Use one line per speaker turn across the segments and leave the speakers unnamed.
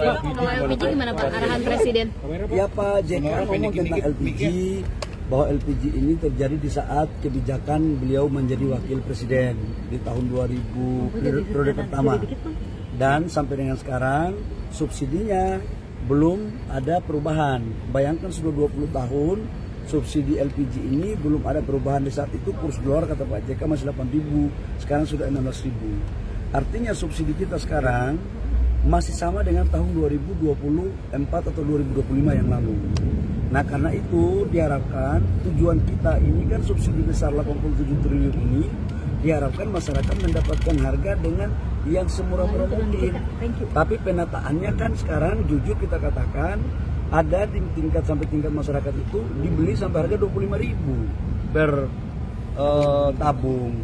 Kalau LPG gimana Pak arahan Presiden?
Ya Pak JK ngomong tentang LPG, bahwa LPG ini terjadi di saat kebijakan beliau menjadi wakil presiden di tahun 2000 periode pertama, dan sampai dengan sekarang subsidinya belum ada perubahan. Bayangkan sudah 20 tahun subsidi LPG ini belum ada perubahan. Di saat itu kurs dolar kata Pak JK masih 8.000, sekarang sudah 16.000. Artinya subsidi kita sekarang masih sama dengan tahun 2024 atau 2025 yang lalu. Nah karena itu diharapkan tujuan kita ini kan subsidi besar 87 triliun ini, diharapkan masyarakat mendapatkan harga dengan yang semurah-murah mungkin. Tapi penataannya kan sekarang jujur kita katakan ada di tingkat sampai tingkat masyarakat itu dibeli sampai harga 25.000 per tabung.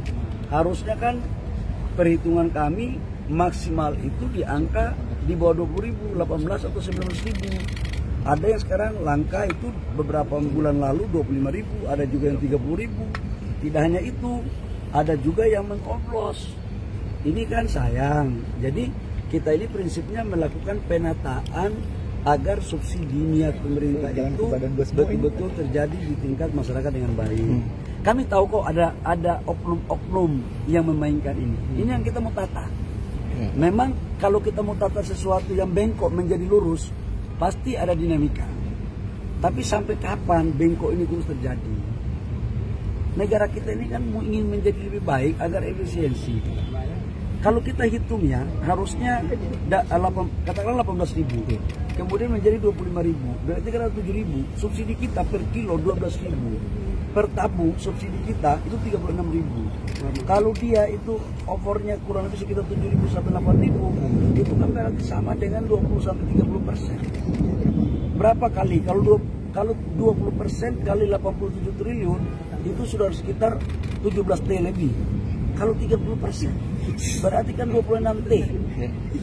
Harusnya kan perhitungan kami maksimal itu di angka di bawah 20.000, 18 atau 19.000. Ada yang sekarang langka itu beberapa bulan lalu 25.000, ada juga yang 30.000. Tidak hanya itu, ada juga yang mengoplos. Ini kan sayang. Jadi kita ini prinsipnya melakukan penataan agar subsidi niat pemerintah itu betul-betul terjadi di tingkat masyarakat dengan baik. Kami tahu kok ada oknum-oknum yang memainkan ini. Ini yang kita mau tata. Memang kalau kita mau tata sesuatu yang bengkok menjadi lurus, pasti ada dinamika. Tapi sampai kapan bengkok ini terus terjadi? Negara kita ini kan ingin menjadi lebih baik agar efisiensi. Kalau kita hitungnya harusnya katakanlah 18.000, kemudian menjadi 25.000, berarti kan 7.000. Subsidi kita per kilo 12.000, per tabung subsidi kita itu 36.000. Kalau dia itu overnya kurang lebih sekitar 7.000 sampai 8.000, itu kan berarti sama dengan 20 sampai 30%. Berapa kali? Kalau 20% kali 87 triliun itu sudah sekitar 17 T lebih. Kalau 30% berarti kan 26 T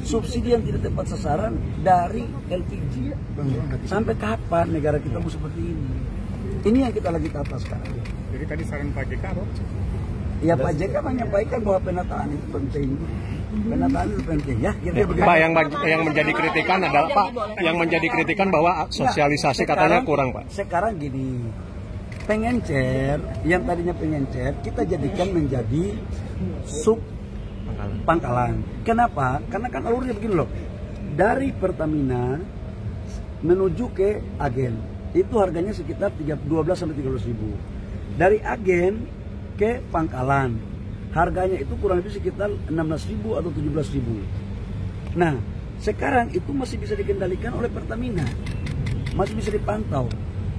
subsidi yang tidak tepat sasaran dari LPG. Sampai kapan negara kita mau seperti ini? Ini yang kita lagi tata sekarang.
Jadi tadi saran Pak JK apa?
Ya Pak JK menyampaikan bahwa penataan itu penting. Penataan itu penting ya.
Pak, yang menjadi kritikan adalah Pak, yang menjadi kritikan bahwa sosialisasi katanya kurang Pak.
Sekarang gini, pengencer yang tadinya pengencer kita jadikan menjadi sub pangkalan. Kenapa? Karena kan alurnya begini loh. Dari Pertamina menuju ke agen itu harganya sekitar 12 sampai 13.000. Dari agen ke pangkalan harganya itu kurang lebih sekitar 16.000 atau 17.000. Nah sekarang itu masih bisa dikendalikan oleh Pertamina, masih bisa dipantau.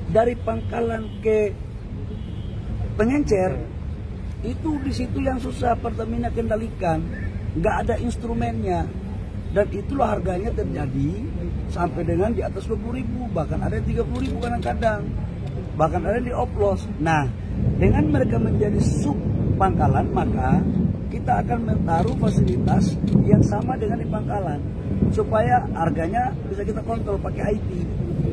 Dari pangkalan ke pengencer itu di situ yang susah Pertamina kendalikan, nggak ada instrumennya, dan itulah harganya terjadi sampai dengan di atas 20.000, bahkan ada 30.000 kadang-kadang, bahkan ada di oplos. Nah dengan mereka menjadi sub pangkalan, maka kita akan menaruh fasilitas yang sama dengan di pangkalan supaya harganya bisa kita kontrol pakai IT.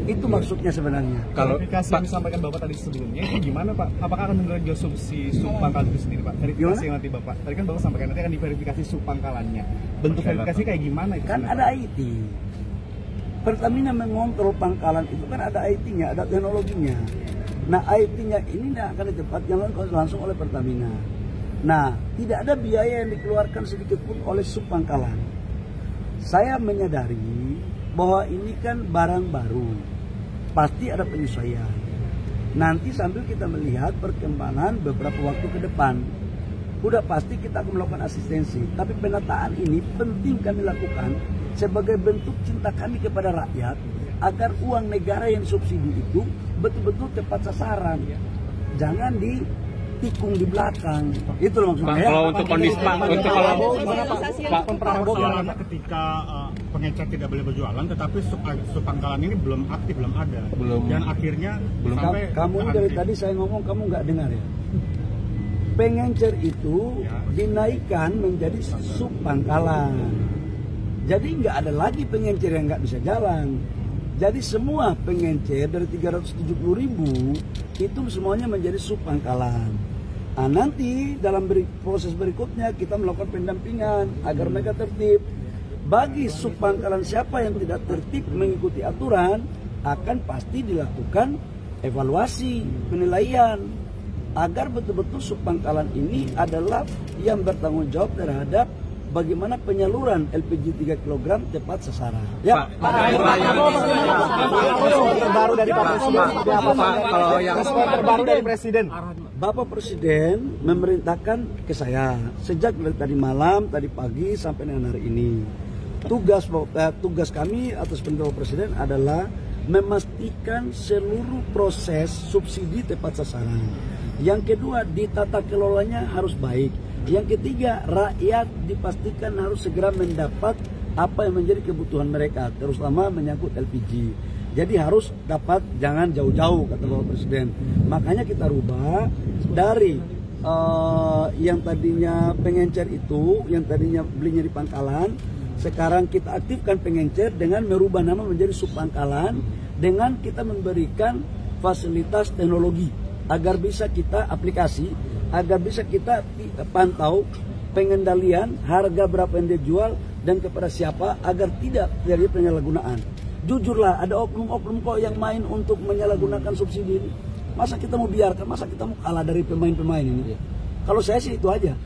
Itu maksudnya sebenarnya.
Kalau verifikasi yang disampaikan Bapak tadi sebelumnya itu gimana Pak? Apakah akan mengenai subsidi sub pangkalan itu sendiri Pak? Verifikasi yang nanti Bapak tadi kan Bapak sampaikan nanti akan diverifikasi sub pangkalannya. Bentuk verifikasi kayak gimana itu?
Kan ada IT. Pertamina mengontrol pangkalan itu kan ada IT-nya, ada teknologinya. Nah IT-nya ini tidak akan ditempatkan langsung oleh Pertamina. Nah tidak ada biaya yang dikeluarkan sedikit pun oleh sub pangkalan. Saya menyadari bahwa ini kan barang baru, pasti ada penyesuaian. Nanti sambil kita melihat perkembangan beberapa waktu ke depan, udah pasti kita akan melakukan asistensi. Tapi penataan ini penting kami lakukan sebagai bentuk cinta kami kepada rakyat, agar uang negara yang subsidi itu betul-betul tepat sasaran, jangan ditikung di belakang. Itu loh maksudnya.
Kalau untuk kondisi Pak, untuk kalau
Pak persoalannya ketika pengecer tidak boleh berjualan, tetapi sub pangkalan ini belum aktif, belum ada. Dan akhirnya
belum sampai kamu dari tadi saya ngomong kamu nggak dengar ya. Pengencer itu dinaikkan menjadi sub pangkalan. Jadi nggak ada lagi pengencer yang nggak bisa jalan. Jadi semua pengencer dari 370.000 itu semuanya menjadi sub pangkalan. Nah, nanti dalam proses berikutnya kita melakukan pendampingan agar mereka tertib. Bagi subpangkalan siapa yang tidak tertib mengikuti aturan, akan pasti dilakukan evaluasi, penilaian, agar betul-betul subpangkalan ini adalah yang bertanggung jawab terhadap bagaimana penyaluran LPG 3 kg tepat sasaran. Ya.
Terbaru dari Pak Presiden.
Kalau yang
terbaru dari Presiden.
Bapak Presiden memerintahkan ke saya sejak dari tadi malam, tadi pagi sampai dengan hari ini. Tugas kami atas perintah Bapak Presiden adalah memastikan seluruh proses subsidi tepat sasaran. Yang kedua, ditata kelolanya harus baik. Yang ketiga, rakyat dipastikan harus segera mendapat apa yang menjadi kebutuhan mereka, terutama menyangkut LPG. Jadi harus dapat, jangan jauh-jauh, kata Bapak Presiden. Makanya kita rubah dari yang tadinya pengencer itu, yang tadinya belinya di pangkalan, sekarang kita aktifkan pengencer dengan merubah nama menjadi subpangkalan, dengan kita memberikan fasilitas teknologi agar bisa kita aplikasi, agar bisa kita pantau pengendalian harga berapa yang dia jual dan kepada siapa, agar tidak terjadi penyalahgunaan. Jujurlah, ada oknum-oknum kok yang main untuk menyalahgunakan subsidi ini. Masa kita mau biarkan, masa kita mau kalah dari pemain-pemain ini? Kalau saya sih itu aja.